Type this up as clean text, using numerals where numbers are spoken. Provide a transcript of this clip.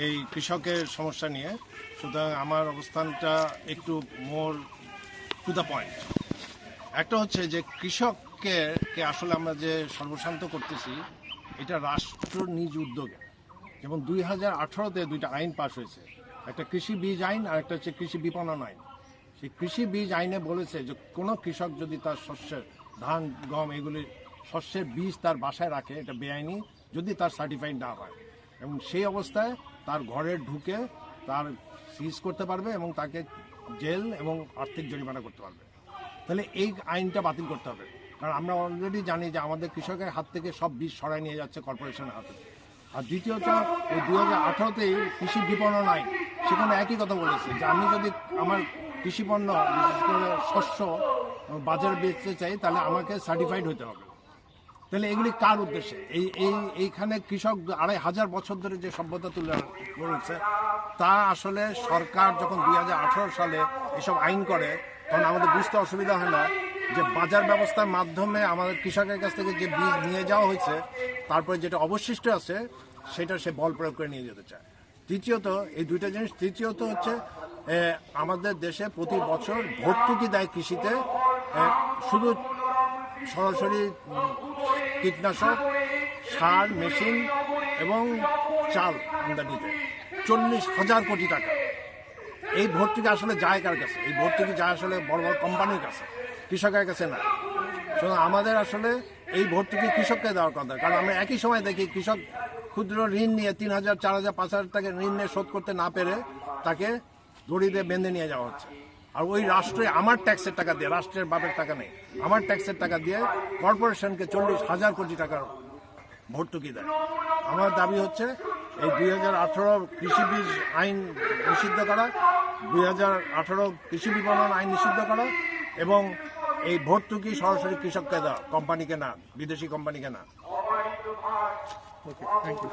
এই কৃষকের সমস্যা নিয়ে। সুতরাং আমার অবস্থানটা একটু মোর টু দ্য পয়েন্ট। একটা হচ্ছে যে কৃষককে আসলে আমরা যে সর্বশান্ত করতেছি এটা রাষ্ট্র নিজ উদ্যোগে। যেমন 2018-তে দুইটা আইন পাস হয়েছে, একটা কৃষি বীজ আইন আর একটা হচ্ছে কৃষি বিপণন আইন। সেই কৃষি বীজ আইনে বলেছে যে কোনো কৃষক যদি তার শস্যের ধান গম এগুলি শস্যের বীজ তার বাসায় রাখে এটা বেআইনি, যদি তার সার্টিফাইড না হয়, এবং সেই অবস্থায় তার ঘরে ঢুকে তার সিজ করতে পারবে এবং তাকে জেল এবং আর্থিক জরিমানা করতে পারবে। তাহলে এই আইনটা বাতিল করতে হবে, কারণ আমরা অলরেডি জানি যে আমাদের কৃষকের হাত থেকে সব বীজ সরাই নিয়ে যাচ্ছে কর্পোরেশনের হাতে। আর দ্বিতীয়ত ওই 2018-তেই কৃষি বিপণন আইন, সেখানে একই কথা বলেছে যে আমি যদি আমার কৃষি পণ্য বিশেষ করে শস্য বাজারে বেচতে চাই তাহলে আমাকে সার্টিফাইড হতে হবে। তাহলে এগুলি কার উদ্দেশ্যে? এইখানে কৃষক 2500 বছর ধরে যে সভ্যতা তুলে ধরেছে তা আসলে সরকার যখন 2018 সালে এসব আইন করে তখন আমাদের বুঝতে অসুবিধা হয় না যে বাজার ব্যবস্থার মাধ্যমে আমাদের কৃষকের কাছ থেকে যে বীজ নিয়ে যাওয়া হয়েছে তারপরে যেটা অবশিষ্ট আছে সেটা সে বল প্রয়োগ করে নিয়ে যেতে চায়। তৃতীয়ত এই দুইটা জিনিস। তৃতীয়ত হচ্ছে আমাদের দেশে প্রতি বছর ভর্তুকি দেয় কৃষিতে, শুধু সরাসরি কীটনাশক, সার, মেশিন এবং চাল আমদানিতে 40,000 কোটি টাকা। এই ভর্তুকি আসলে যায় কার কাছে? এই ভর্তুকি যায় আসলে বড় বড় কোম্পানির কাছে, কৃষকের কাছে না। সুতরাং আমাদের আসলে এই ভর্তুকি কৃষককে দেওয়ার কথা, কারণ আমরা একই সময় দেখি কৃষক ক্ষুদ্র ঋণ নিয়ে 3,000, 4,000, 5,000 টাকা ঋণ নিয়ে শোধ করতে না পেরে তাকে দড়ি দিয়ে বেঁধে নিয়ে যাওয়া হচ্ছে। আর ওই রাষ্ট্রে আমার ট্যাক্সের টাকা দিয়ে, রাষ্ট্রের বাপের টাকা নেই, আমার ট্যাক্সের টাকা দিয়ে কর্পোরেশনকে 40,000 কোটি টাকার ভর্তুকি দেয়। আমার দাবি হচ্ছে এই 2018 কৃষি বীজ আইন নিষিদ্ধ করা, 2018 কৃষি বিপণন আইন নিষিদ্ধ করা এবং এই ভর্তুকি সরাসরি কৃষককে দেওয়া, কোম্পানিকে না, বিদেশি কোম্পানিকে না। ওকে, থ্যাংক ইউ।